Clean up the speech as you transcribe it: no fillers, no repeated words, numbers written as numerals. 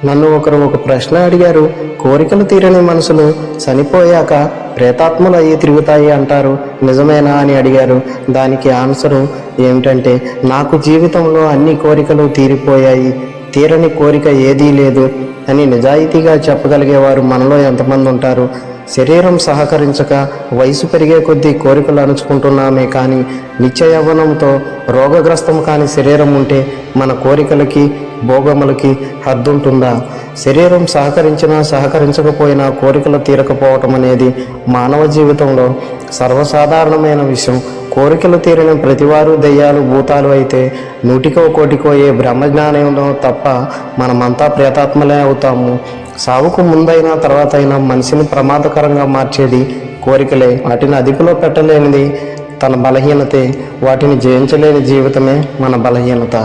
నన్ను ఒకరు ఒక ప్రశ్న అడిగారు. కోరికలు తీరని మనసులు చనిపోయాక ప్రేతాత్మలు అయ్యి తిరుగుతాయి అంటారు, నిజమేనా అని అడిగారు. దానికి ఆన్సరు ఏమిటంటే, నాకు జీవితంలో అన్ని కోరికలు తీరిపోయాయి, తీరని కోరిక ఏదీ లేదు అని నిజాయితీగా చెప్పగలిగేవారు మనలో ఎంతమంది ఉంటారు? శరీరం సహకరించక వయసు పెరిగే కొద్దీ కోరికలు అణుచుకుంటున్నామే కానీ నిత్య యవ్వనంతో రోగగ్రస్తం కాని శరీరం ఉంటే మన కోరికలకి భోగములకి హద్దుంటుందా? శరీరం సహకరించినా సహకరించకపోయినా కోరికలు తీరకపోవటం అనేది మానవ జీవితంలో సర్వసాధారణమైన విషయం. కోరికలు తీరిన ప్రతివారు దెయ్యాలు భూతాలు అయితే నూటికో కోటికో ఏ బ్రహ్మజ్ఞానంలో తప్ప మనమంతా ప్రేతాత్మలే అవుతాము. సావుకు ముందైనా తర్వాత అయినా మనిషిని ప్రమాదకరంగా మార్చేది కోరికలే. వాటిని అదుపులో పెట్టలేనిది తన బలహీనతే, వాటిని జయించలేని జీవితమే మన బలహీనత.